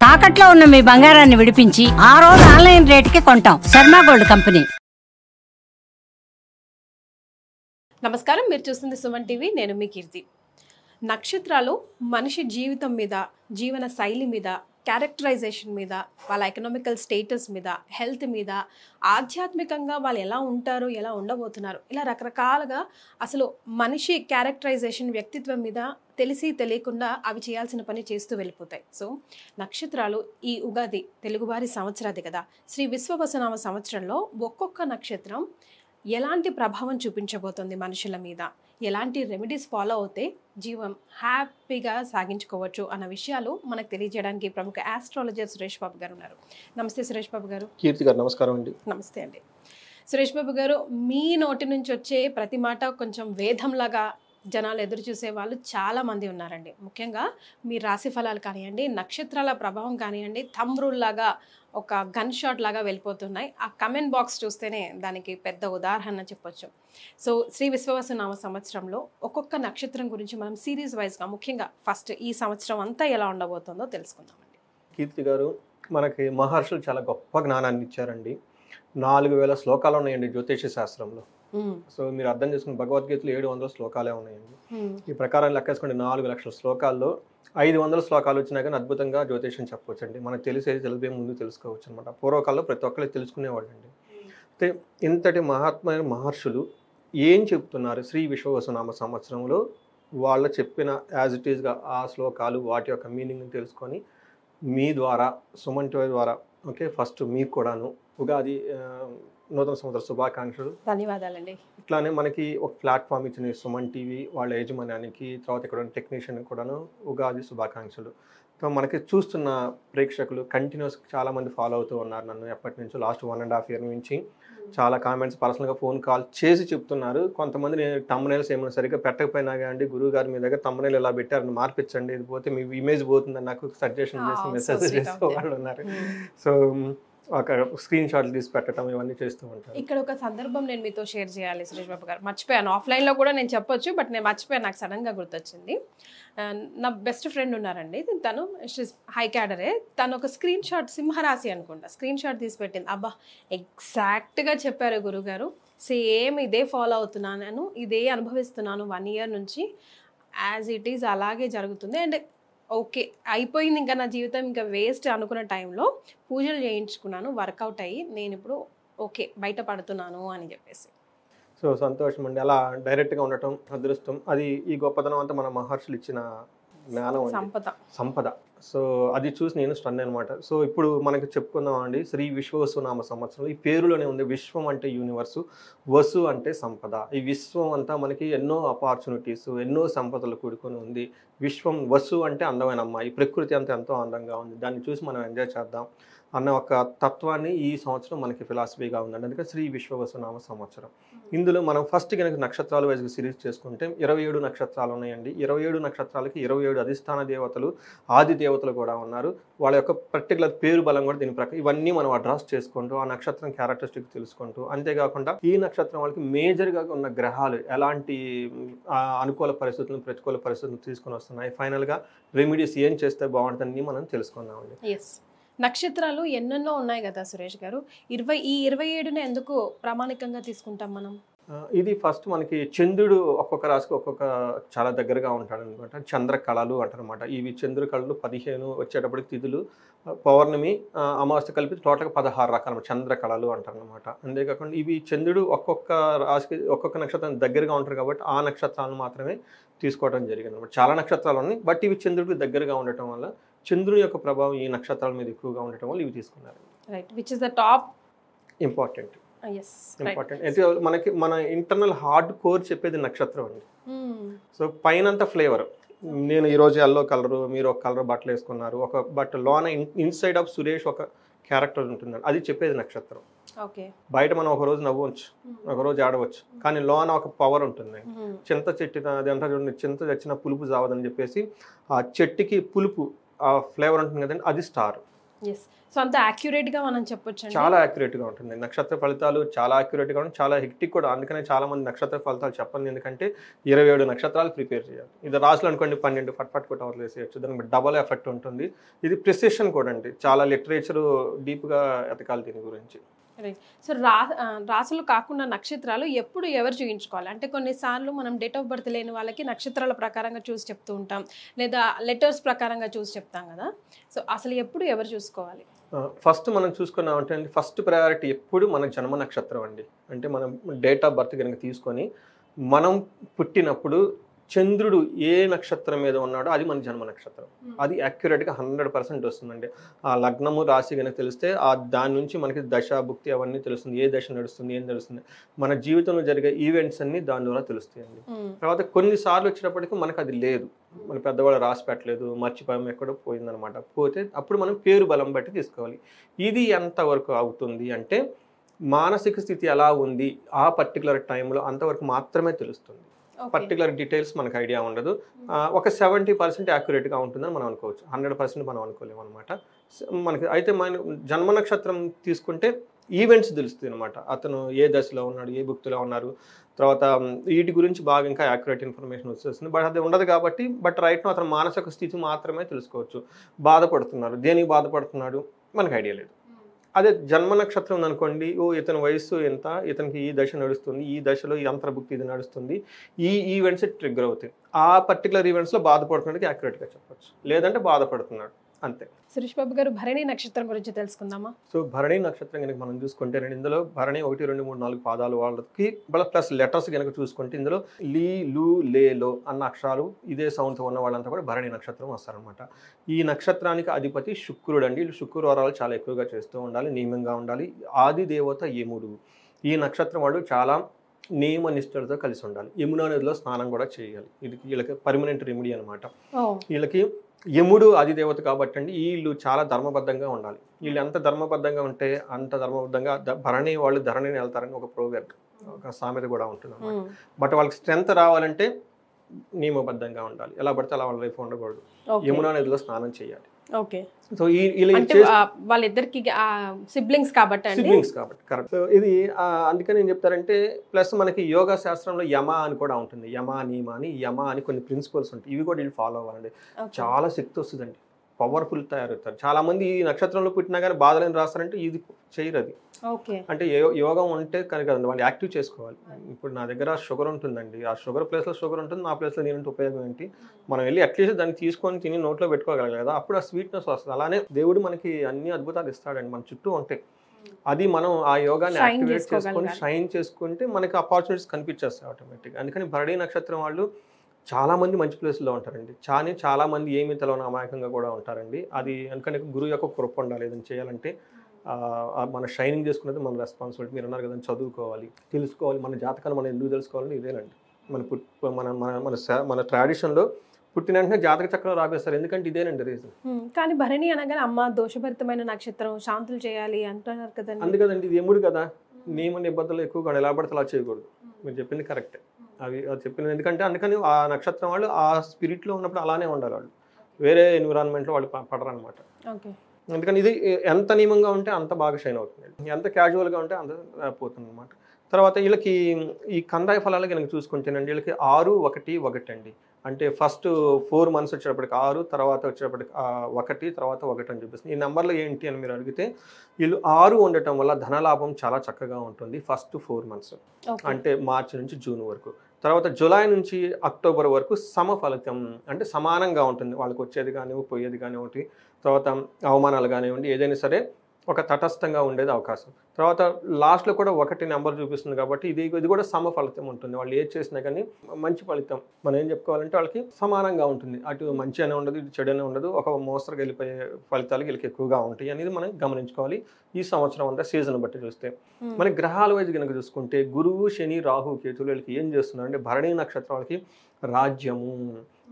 తాకట్లో ఉన్న మీ బంగారాన్ని విడిపించి ఆ రోజు ఆన్లైన్ రేటుకి కొంటాం. Sharma gold company. నమస్కారం, మీరు చూస్తుంది సుమన్ టీవీ. నేను మీ కీర్తి. నక్షత్రాలు మనిషి జీవితం మీద, జీవన శైలి మీద, క్యారెక్టరైజేషన్ మీద, వాళ్ళ ఎకనామికల్ స్టేటస్ మీద, హెల్త్ మీద, ఆధ్యాత్మికంగా వాళ్ళు ఎలా ఉంటారు, ఎలా ఉండబోతున్నారు, ఇలా రకరకాలుగా అసలు మనిషి క్యారెక్టరైజేషన్, వ్యక్తిత్వం మీద తెలిసి తెలియకుండా అవి చేయాల్సిన పని చేస్తూ వెళ్ళిపోతాయి. సో నక్షత్రాలు ఈ ఉగాది తెలుగువారి సంవత్సరాది కదా, శ్రీ విశ్వవసునామ సంవత్సరంలో ఒక్కొక్క నక్షత్రం ఎలాంటి ప్రభావం చూపించబోతుంది మనుషుల మీద, ఎలాంటి రెమెడీస్ ఫాలో అవుతే జీవం హ్యాపీగా సాగించుకోవచ్చు అన్న విషయాలు మనకు తెలియజేయడానికి ప్రముఖ ఆస్ట్రాలజర్ సురేష్ బాబు గారు ఉన్నారు. నమస్తే సురేష్ బాబు గారు. కీర్తి గారు నమస్కారం అండి. నమస్తే అండి. సురేష్ బాబు గారు, మీ నోటి నుంచి వచ్చే ప్రతి మాట కొంచెం వేదంలాగా జనాలు ఎదురు చూసే వాళ్ళు చాలా మంది ఉన్నారండి. ముఖ్యంగా మీ రాశి ఫలాలు కానివ్వండి, నక్షత్రాల ప్రభావం కానివ్వండి, థంబ్ రూల్ లాగా ఒక గన్ షాట్ లాగా వెళ్ళిపోతున్నాయి. ఆ కమెంట్ బాక్స్ చూస్తేనే దానికి పెద్ద ఉదాహరణ చెప్పొచ్చు. సో శ్రీ విశ్వవసునామ సంవత్సరంలో ఒక్కొక్క నక్షత్రం గురించి మనం సిరీస్ వైజ్గా ముఖ్యంగా ఫస్ట్ ఈ సంవత్సరం అంతా ఎలా ఉండబోతుందో తెలుసుకుందామండి. కీర్తి గారు, మనకి మహర్షులు చాలా గొప్ప జ్ఞానాన్ని ఇచ్చారండి. 4000 శ్లోకాలు ఉన్నాయండి జ్యోతిష శాస్త్రంలో. సో మీరు అర్థం చేసుకుని భగవద్గీతలో 700 శ్లోకాలే ఉన్నాయండి. ఈ ప్రకారం లెక్కేసుకోండి, 4 లక్షల శ్లోకాల్లో 500 శ్లోకాలు వచ్చినా కానీ అద్భుతంగా జ్యోతిషం చెప్పవచ్చు అండి. మనకు తెలిసేది తెలిపే ముందు తెలుసుకోవచ్చు అనమాట. పూర్వకాలంలో ప్రతి ఒక్కరికి తెలుసుకునేవాళ్ళు అండి. అయితే ఇంతటి మహాత్మైన మహర్షులు ఏం చెప్తున్నారు శ్రీ విశ్వవసునామ సంవత్సరంలో, వాళ్ళు చెప్పిన యాజ్ ఇట్ ఈస్గా ఆ శ్లోకాలు వాటి యొక్క మీనింగ్ని తెలుసుకొని మీ ద్వారా, సుమన్ టీవీ ద్వారా, ఓకే, ఫస్ట్ మీకు కూడాను ఉగాది నూతన సంవత్సర శుభాకాంక్షలు. ధన్యవాదాలండి. ఇట్లానే మనకి ఒక ప్లాట్ఫామ్ ఇచ్చిన సుమన్ టీవీ వాళ్ళ యజమాన్యానికి, తర్వాత ఇక్కడ టెక్నీషియన్ కూడాను ఉగాది శుభాకాంక్షలు. సో మనకి చూస్తున్న ప్రేక్షకులు కంటిన్యూస్ చాలామంది ఫాలో అవుతూ ఉన్నారు నన్ను. ఎప్పటి నుంచో లాస్ట్ 1.5 year నుంచి చాలా కామెంట్స్, పర్సనల్గా ఫోన్ కాల్ చేసి చెప్తున్నారు. కొంతమంది నేను తమ్మునేల్స్ ఏమైనా సరిగ్గా పెట్టకపోయినా కానీ గురువు గారు మీ దగ్గర తమ్మునేల్ ఎలా పెట్టారని మార్పించండి, ఇది పోతే మీ ఇమేజ్ పోతుందని నాకు సజెషన్ చేసి మెసేజ్ చేసే వాళ్ళు ఉన్నారు. సో ఒక స్క్రీన్ షాట్లు తీసి పెట్టడం ఇవన్నీ చేస్తూ ఉంటారు. ఇక్కడ ఒక సందర్భం నేను మీతో షేర్ చేయాలి సురేష్ బాబు గారు. మర్చిపోయాను, ఆఫ్లైన్లో కూడా నేను చెప్పొచ్చు, బట్ నేను మర్చిపోయాను, నాకు సడన్గా గుర్తొచ్చింది. నా బెస్ట్ ఫ్రెండ్ ఉన్నారండి, తను హై క్యాడరే. తను ఒక స్క్రీన్ షాట్, సింహరాశి అనుకుంటా, స్క్రీన్ షాట్ తీసి పెట్టింది. అబ్బా ఎగ్జాక్ట్గా చెప్పారు గురుగారు, సేమ్ ఇదే ఫాలో అవుతున్నాను, నేను ఇదే అనుభవిస్తున్నాను 1 year నుంచి, యాజ్ ఇట్ ఈజ్ అలాగే జరుగుతుంది. అండ్ ఓకే అయిపోయింది, ఇంకా నా జీవితం ఇంకా వేస్ట్ అనుకున్న టైంలో పూజలు చేయించుకున్నాను, వర్కౌట్ అయ్యి నేను ఇప్పుడు ఓకే బయటపడుతున్నాను అని చెప్పేసి. సో సంతోషం అండి. అలా డైరెక్ట్గా ఉండటం అదృష్టం. అది ఈ గొప్పతనం అంతా మన మహర్షులు ఇచ్చిన జ్ఞానం, సంపద. సో అది చూసి నేను స్టన్ అనమాట. సో ఇప్పుడు మనకి చెప్పుకుందాం అండి, శ్రీ విశ్వవసునామ సంవత్సరం. ఈ పేరులోనే ఉంది, విశ్వం అంటే యూనివర్సు, వసు అంటే సంపద. ఈ విశ్వం అంతా మనకి ఎన్నో ఆపర్చునిటీస్, ఎన్నో సంపదలు కూడుకొని ఉంది. విశ్వం, వసు అంటే అందమైన అమ్మాయి, ప్రకృతి అంతా ఎంతో అందంగా ఉంది, దాన్ని చూసి మనం ఎంజాయ్ చేద్దాం అన్న ఒక తత్వాన్ని ఈ సంవత్సరం మనకి ఫిలాసఫీగా ఉందండి. అందుకే శ్రీ విశ్వవసునామ సంవత్సరం. ఇందులో మనం ఫస్ట్ కనుక నక్షత్రాలు వైజ్గా సిరీస్ చేసుకుంటే 27 నక్షత్రాలు ఉన్నాయండి. 27 నక్షత్రాలకి 27 అధిష్టాన దేవతలు, ఆది దేవతలు కూడా ఉన్నారు. వాళ్ళ యొక్క పర్టికులర్ పేరు బలం కూడా దీని ప్రకారం ఇవన్నీ మనం అడ్రస్ చేసుకుంటూ ఆ నక్షత్రం క్యారెక్టరిస్టిక్ తెలుసుకుంటూ, అంతేకాకుండా ఈ నక్షత్రం వాళ్ళకి మేజర్గా ఉన్న గ్రహాలు ఎలాంటి అనుకూల పరిస్థితులను, ప్రతికూల పరిస్థితులను తీసుకొని వస్తున్నాయి, ఫైనల్గా రెమెడీస్ ఏం చేస్తే బాగుంటుందని మనం తెలుసుకుందామండి. నక్షత్రాలు ఎన్నెన్నో ఉన్నాయి కదా సురేష్ గారు, ఈ 27ని ఎందుకు ప్రామాణికంగా తీసుకుంటాం మనం? ఇది ఫస్ట్ మనకి చంద్రుడు ఒక్కొక్క రాశికి ఒక్కొక్క చాలా దగ్గరగా ఉంటాడు అనమాట. చంద్ర కళలు అంటారనమాట. ఇవి చంద్ర కళలు 15 వచ్చేటప్పటికి తిథులు, పౌర్ణమి, అమావాస్య కలిపి టోటల్గా 16 రకాల చంద్ర కళలు అంటారనమాట. అంతేకాకుండా ఇవి చంద్రుడు ఒక్కొక్క రాశికి ఒక్కొక్క నక్షత్రం దగ్గరగా ఉంటారు కాబట్టి ఆ నక్షత్రాలను మాత్రమే తీసుకోవడం జరిగింది అనమాట. చాలా నక్షత్రాలు ఉన్నాయి, బట్ ఇవి చంద్రుడికి దగ్గరగా ఉండటం వల్ల, చంద్రుని యొక్క ప్రభావం ఈ నక్షత్రాల మీద ఎక్కువగా ఉండటం వల్ల ఇవి తీసుకున్నారు. Right, which is the top important. Important మనకి మన ఇంటర్నల్ హార్డ్ కోర్ చెప్పేది నక్షత్రం అండి. సో పైనంత ఫ్లేవర్, నేను ఈరోజు ఎల్లో కలరు, మీరు ఒక కలర్ బట్టలు వేసుకున్నారు, ఒక బట్ లోన ఇన్సైడ్ ఆఫ్ సురేష్ ఒక క్యారెక్టర్ ఉంటుందండి, అది చెప్పేది నక్షత్రం. బయట మనం ఒక రోజు నవ్వచ్చు, ఒక రోజు ఆడవచ్చు, కానీ లోన ఒక పవర్ ఉంటుంది. చింత చెట్టిన అది అంటారు చూడండి, చింత చచ్చిన పులుపు జావదని చెప్పేసి ఆ చెట్టుకి పులుపు ఆ ఫ్లేవర్ ఉంటుంది కదండి, అది స్టార్. ఎస్. సో అంత యాక్యురేట్ గా మనం చెప్పొచ్చు. చాలా యాక్యురేట్ గా ఉంటుంది. నక్షత్ర ఫలితాలు చాలా యాక్యురేట్ గా ఉంటుంది, చాలా హెక్టిక్ కూడా. అందుకనే చాలా మంది నక్షత్ర ఫలితాలు చెప్పండి, ఎందుకంటే 27 నక్షత్రాలు ప్రిపేర్ చేయాలి. ఇది రాసులు అనుకోండి 12 ఫట్ కొట్ట వదిలేసేయచ్చు, దానికి డబల్ ఎఫెక్ట్ ఉంటుంది. ఇది ప్రిసిషన్ కూడా అండి, చాలా లిటరేచర్ డీప్ గా ఎతకాలి దీని గురించి. సో రాసులు కాకుండా నక్షత్రాలు ఎప్పుడు ఎవరు చూయించుకోవాలి అంటే, కొన్నిసార్లు మనం డేట్ ఆఫ్ బర్త్ లేని వాళ్ళకి నక్షత్రాల ప్రకారంగా చూసి చెప్తూ ఉంటాం, లేదా లెటర్స్ ప్రకారంగా చూసి చెప్తాం కదా. సో అసలు ఎప్పుడు ఎవరు చూసుకోవాలి? ఫస్ట్ మనం చూసుకున్నామంటే ఫస్ట్ ప్రయారిటీ ఎప్పుడు మన జన్మ నక్షత్రం అండి. అంటే మనం డేట్ ఆఫ్ బర్త్ కనుక తీసుకొని మనం పుట్టినప్పుడు చంద్రుడు ఏ నక్షత్రం మీద ఉన్నాడో అది మన జన్మ నక్షత్రం. అది యాక్యురేట్గా 100% వస్తుందండి. ఆ లగ్నము రాశి కనుక తెలిస్తే దాని నుంచి మనకి దశ భుక్తి అవన్నీ తెలుస్తుంది, ఏ దశ నడుస్తుంది, ఏం తెలుస్తుంది, మన జీవితంలో జరిగే ఈవెంట్స్ అన్ని దాని ద్వారా తెలుస్తాయండి. తర్వాత కొన్నిసార్లు వచ్చేటప్పటికి మనకు అది లేదు, మన పెద్దవాళ్ళు రాసి పెట్టలేదు, మర్చిపోయాం, ఎక్కడో పోయిందనమాట. పోతే అప్పుడు మనం పేరు బలం బట్టి తీసుకోవాలి. ఇది ఎంతవరకు అవుతుంది అంటే మానసిక స్థితి ఎలా ఉంది ఆ పర్టికులర్ టైంలో అంతవరకు మాత్రమే తెలుస్తుంది. పర్టికులర్ డీటెయిల్స్ మనకు ఐడియా ఉండదు. ఒక 70% యాక్యురేట్గా ఉంటుందని మనం అనుకోవచ్చు, 100% మనం అనుకోలేము అనమాట మనకి. అయితే మన జన్మ నక్షత్రం తీసుకుంటే ఈవెంట్స్ తెలుస్తుంది అనమాట, అతను ఏ దశలో ఉన్నాడు, ఏ భుక్తిలో ఉన్నారు, తర్వాత వీటి గురించి బాగా ఇంకా యాక్యురేట్ ఇన్ఫర్మేషన్ వచ్చేస్తుంది. బట్ అది ఉండదు కాబట్టి రైట్ నో అతను మానసిక స్థితి మాత్రమే తెలుసుకోవచ్చు. బాధపడుతున్నారు, దేనికి బాధపడుతున్నాడు మనకు ఐడియా లేదు. అదే జన్మ నక్షత్రం ఉందనుకోండి, ఇతని వయస్సు ఎంత, ఇతనికి ఈ దశ నడుస్తుంది, ఈ దశలో ఈ అంతర్భుక్తి ఇది నడుస్తుంది, ఈ ఈవెంట్స్ ట్రిగ్గర్ అవుతాయి, ఆ పర్టికులర్ ఈవెంట్స్లో బాధపడుతున్నట్టుగా యాక్యురేట్గా చెప్పచ్చు, లేదంటే బాధపడుతున్నాడు అంతే. సురేష్ బాబు గారు, భరణి నక్షత్రం గురించి తెలుసుకుందామా? సో భరణి నక్షత్రం కనుక మనం చూసుకుంటే ఇందులో భరణి 1, 2, 3, 4 పాదాలు వాళ్ళకి ప్లస్ లెటర్స్ కనుక చూసుకుంటే ఇందులో లీ, లు, లే, లో అన్న అక్షరాలు ఇదే సౌండ్తో ఉన్న వాళ్ళంతా కూడా భరణి నక్షత్రం వస్తారనమాట. ఈ నక్షత్రానికి అధిపతి శుక్రుడు అండి. శుక్రవారాలు చాలా ఎక్కువగా చేస్తూ ఉండాలి, నియమంగా ఉండాలి. ఆది దేవత యముడు. ఈ నక్షత్రం వాడు చాలా నియమ నిష్ఠలతో కలిసి ఉండాలి. యమునా నదిలో స్నానం కూడా చేయాలి. వీళ్ళకి పర్మనెంట్ రెమెడీ అనమాట. వీళ్ళకి యముడు అధిదేవత కాబట్టి అండి వీళ్ళు చాలా ధర్మబద్ధంగా ఉండాలి. వీళ్ళు ఎంత ధర్మబద్ధంగా ఉంటే అంత ధర్మబద్ధంగా భరణి వాళ్ళు ధరణిని వెళ్తారని ఒక ప్రోవర్బ్, ఒక సామెత కూడా ఉంటుంది అన్నమాట. బట్ వాళ్ళకి స్ట్రెంత్ రావాలంటే నియమబద్ధంగా ఉండాలి, ఎలా పడితే అలా వాళ్ళ లైఫ్ ఉండకూడదు. యమునా నదిలో స్నానం చేయాలి. ఓకే. సో వాళ్ళిద్దరికి సిబ్లింగ్స్ కాబట్టి కరెక్ట్. సో ఇది అందుకని ఏం చెప్తారంటే, ప్లస్ మనకి యోగా శాస్త్రంలో యమ అని కూడా ఉంటుంది, యమ నియమ అని, యమ అని కొన్ని ప్రిన్సిపల్స్ ఉంటాయి. ఇవి కూడా వీళ్ళు ఫాలో అవ్వాలండి. చాలా శక్తి వస్తుందండి, పవర్ఫుల్ తయారవుతారు. చాలా మంది ఈ నక్షత్రంలో పుట్టినా కానీ బాధలేని రాస్తారంటే ఇది చేయరు. అది అంటే యోగం ఉంటే కనుక వాళ్ళు యాక్టివ్ చేసుకోవాలి. ఇప్పుడు నా దగ్గర షుగర్ ఉంటుందండి, ఆ షుగర్ ప్లేస్లో షుగర్ ఉంటుంది, నా ప్లేస్లో నేనంటే ఉపయోగం ఏంటి? మనం వెళ్ళి అట్లీస్ట్ దాన్ని తీసుకొని తిని నోట్లో పెట్టుకోగలగాలి కదా, అప్పుడు ఆ స్వీట్నెస్ వస్తుంది. అలానే దేవుడు మనకి అన్ని అద్భుతాలు ఇస్తాడండి, మన చుట్టూ ఉంటాయి. అది మనం ఆ యోగాన్ని యాక్టివేట్ చేసుకొని షైన్ చేసుకుంటే మనకి ఆపర్చునిటీస్ కనిపించేస్తాయి ఆటోమేటిక్గా. అందుకని భరణి నక్షత్రం వాళ్ళు చాలా మంది మంచి ప్లేస్లో ఉంటారండి. చాలా మంది ఏమీ తెలవని అమాయకంగా కూడా ఉంటారండి. అది ఎందుకంటే గురువు యొక్క కృప ఉండాలి ఏదైనా చేయాలంటే. మన షైనింగ్ చేసుకునేది మన రెస్పాన్సిబిలిటీ. మీరు అన్నారు కదా, చదువుకోవాలి, తెలుసుకోవాలి, మన జాతకాన్ని మనం ఎందుకు తెలుసుకోవాలని ఇదేనండి. మన ట్రెడిషన్లో పుట్టిన వెంటనే జాతక చక్రం రాపేస్తారు, ఎందుకంటే ఇదేనండి రీజన్. కానీ భరణి అనగానే అమ్మ దోషభరితమైన నక్షత్రం, శాంతులు చేయాలి అంటున్నారు కదండి. అందుకదండి ఇది యముడు కదా, నియమ నిబంధనలు ఎక్కువగా ఎలా పడితే అలా చేయకూడదు. మీరు చెప్పింది కరెక్టే, అది చెప్పింది. ఎందుకంటే అందుకని ఆ నక్షత్రం వాళ్ళు ఆ స్పిరిట్లో ఉన్నప్పుడు అలానే ఉండాలి, వాళ్ళు వేరే ఎన్విరాన్మెంట్లో వాళ్ళు పడరు అనమాట. అందుకని ఇది ఎంత నియమంగా ఉంటే అంత బాగా షైన్ అవుతుంది, ఎంత క్యాజువల్గా ఉంటే అంత పోతుంది అనమాట. తర్వాత వీళ్ళకి ఈ కందాయ ఫలాలు కనుక చూసుకుంటేనండి, వీళ్ళకి 6, 1, 1 అండి. అంటే ఫస్ట్ 4 months వచ్చేటప్పటికి 6, తర్వాత వచ్చేటప్పటికి 1, తర్వాత 1 అని చూపిస్తుంది. ఈ నెంబర్లు ఏంటి అని మీరు అడిగితే, వీళ్ళు 6 ఉండటం వల్ల ధనలాభం చాలా చక్కగా ఉంటుంది ఫస్ట్ 4 months, అంటే మార్చి నుంచి జూన్ వరకు. తర్వాత జూలై నుంచి అక్టోబర్ వరకు సమఫలితం, అంటే సమానంగా ఉంటుంది వాళ్ళకి వచ్చేది కానివ్వండి, పోయేది కానివ్వండి, తర్వాత అవమానాలు కానివ్వండి, ఏదైనా సరే ఒక తటస్థంగా ఉండేది అవకాశం. తర్వాత లాస్ట్లో కూడా 1 నెంబర్ చూపిస్తుంది కాబట్టి ఇది కూడా సమ ఫలితం ఉంటుంది. వాళ్ళు ఏది చేసినా కానీ మంచి ఫలితం. మనం ఏం చెప్పుకోవాలంటే వాళ్ళకి సమానంగా ఉంటుంది, అటు మంచి అనే ఉండదు, ఇటు చెడు అనే ఉండదు, ఒక మోస్తరుగా వెళ్ళిపోయే ఫలితాలు వీళ్ళకి ఎక్కువగా ఉంటాయి అనేది మనం గమనించుకోవాలి. ఈ సంవత్సరం అంతా సీజన్ బట్టి చూస్తే మన గ్రహాల వైజ్ కనుక చూసుకుంటే, గురువు, శని, రాహు, కేతులు వీళ్ళకి ఏం చేస్తున్నారు అంటే, భరణి నక్షత్రం వాళ్ళకి రాజ్యము,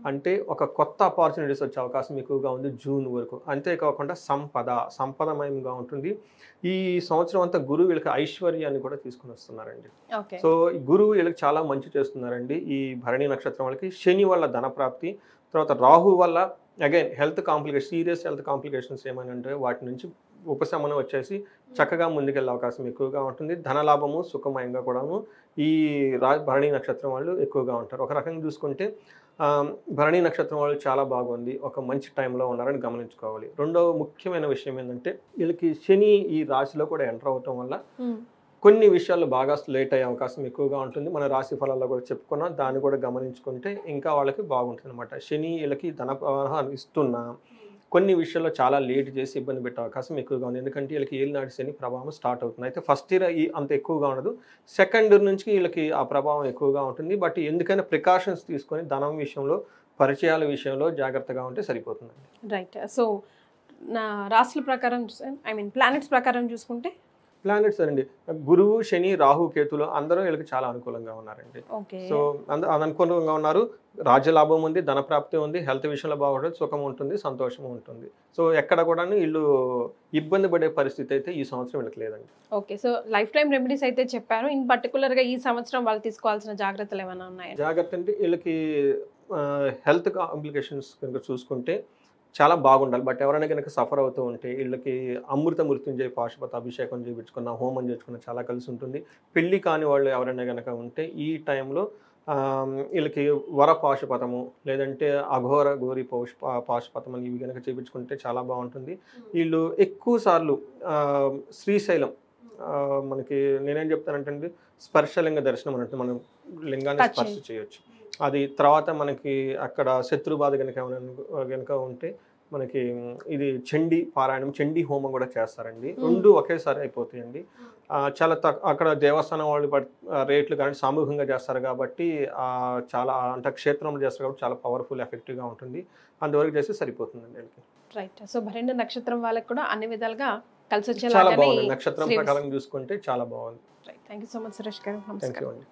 అంటే ఒక కొత్త ఆపర్చునిటీస్ వచ్చే అవకాశం ఎక్కువగా ఉంది జూన్ వరకు. అంతేకాకుండా సంపదమయంగా ఉంటుంది. ఈ సంవత్సరం అంతా గురువు వీళ్ళకి ఐశ్వర్యాన్ని కూడా తీసుకుని వస్తున్నారండి. సో గురువు వీళ్ళకి చాలా మంచి చేస్తున్నారండి ఈ భరణి నక్షత్రం వాళ్ళకి. శని వల్ల ధనప్రాప్తి, తర్వాత రాహు వల్ల again health complication, serious health complications ఏమైనా అంటే వాటి నుంచి ఉపశమనం వచ్చేసి చక్కగా ముందుకెళ్ళే అవకాశం ఎక్కువగా ఉంటుంది. ధనలాభము సుఖమయంగా కూడాను ఈ భరణి నక్షత్రం వాళ్ళు ఎక్కువగా ఉంటారు. ఒక రకంగా చూసుకుంటే భరణి నక్షత్రం వాళ్ళు చాలా బాగుంది, ఒక మంచి టైంలో ఉన్నారని గమనించుకోవాలి. రెండవ ముఖ్యమైన విషయం ఏంటంటే వీళ్ళకి శని ఈ రాశిలో కూడా ఎంటర్ అవటం వల్ల కొన్ని విషయాల్లో బాగా లేట్ అయ్యే అవకాశం ఎక్కువగా ఉంటుంది. మన రాశి ఫలాల్లో కూడా చెప్పుకున్నాం, దాన్ని కూడా గమనించుకుంటే ఇంకా వాళ్ళకి బాగుంటుంది అనమాట. శని వీళ్ళకి ధన ప్రవాహాన్ని ఇస్తున్నా కొన్ని విషయాల్లో చాలా లేట్ చేసి ఇబ్బంది పెట్టే అవకాశం ఎక్కువగా ఉంది. ఎందుకంటే వీళ్ళకి ఏలినాటి శని ప్రభావం స్టార్ట్ అవుతుంది. అయితే ఫస్ట్ ఇయర్ అంత ఎక్కువగా ఉండదు, సెకండ్ ఇయర్ నుంచి వీళ్ళకి ఆ ప్రభావం ఎక్కువగా ఉంటుంది. బట్ ఎందుకైనా ప్రికాషన్స్ తీసుకొని ధనం విషయంలో, పరిచయాల విషయంలో జాగ్రత్తగా ఉంటే సరిపోతుంది. రైట్. సో నా రాశుల ప్రకారం ప్లానెట్స్ ప్రకారం చూసుకుంటే ప్లానెట్స్ అండి, గురువు, శని, రాహు, కేతులు అందరూ వీళ్ళకి చాలా అనుకూలంగా ఉన్నారండి. సో అనుకూలంగా ఉన్నారు. రాజ్యలాభం ఉంది, ధనప్రాప్తి ఉంది, హెల్త్ విషయంలో బాగుంటుంది, సుఖం ఉంటుంది, సంతోషం ఉంటుంది. సో ఎక్కడ కూడా వీళ్ళు ఇబ్బంది పడే పరిస్థితి అయితే ఈ సంవత్సరం వీళ్ళకి లేదండి. Okay. So life time remedies అయితే చెప్పారు. ఇన్ పర్టికులర్గా ఈ సంవత్సరం వాళ్ళు తీసుకోవాల్సిన జాగ్రత్తలు ఏమైనా ఉన్నాయా? జాగ్రత్త అంటే వీళ్ళకి హెల్త్ కాంప్లికేషన్స్ కనుక చూసుకుంటే చాలా బాగుండాలి. బట్ ఎవరైనా కనుక సఫర్ అవుతూ ఉంటే వీళ్ళకి అమృత మృత్యుంజయ పాశుపత అభిషేకం చేయించుకున్న, హోమం చేసుకున్న చాలా కలిసి ఉంటుంది. పెళ్లి కాని వాళ్ళు ఎవరైనా కనుక ఉంటే ఈ టైంలో వీళ్ళకి వర పాశుపతము లేదంటే అఘోర గోరి పాశుపతం అని ఇవి కనుక చేయించుకుంటే చాలా బాగుంటుంది. వీళ్ళు ఎక్కువ సార్లు శ్రీశైలం, మనకి నేనేం చెప్తానంటే స్పర్శలింగ దర్శనం అన్నట్టు మనం లింగాన్ని స్పర్శ చేయొచ్చు. అది తర్వాత మనకి అక్కడ శత్రు బాధ కనుక ఉంటే మనకి ఇది చండీ పారాయణం, చండీ హోమం కూడా చేస్తారండి. రెండు ఒకేసారి అయిపోతాయండి. చాలా అక్కడ దేవస్థానం వాళ్ళు రేట్లు కానీ సామూహికంగా చేస్తారు కాబట్టి చాలా అంటే క్షేత్రంలో చేస్తారు కాబట్టి చాలా పవర్ఫుల్ ఎఫెక్టివ్గా ఉంటుంది. అందువరకు చేస్తే సరిపోతుందండి. రైట్. సో భరణి నక్షత్రం వాళ్ళకి కూడా అన్ని విధాలుగా కలిసి వచ్చే చాలా బాగుంది. నక్షత్రం ప్రకారం చూసుకుంటే చాలా బాగుంది. Thank you so much Suresh garu. Thank you అండి.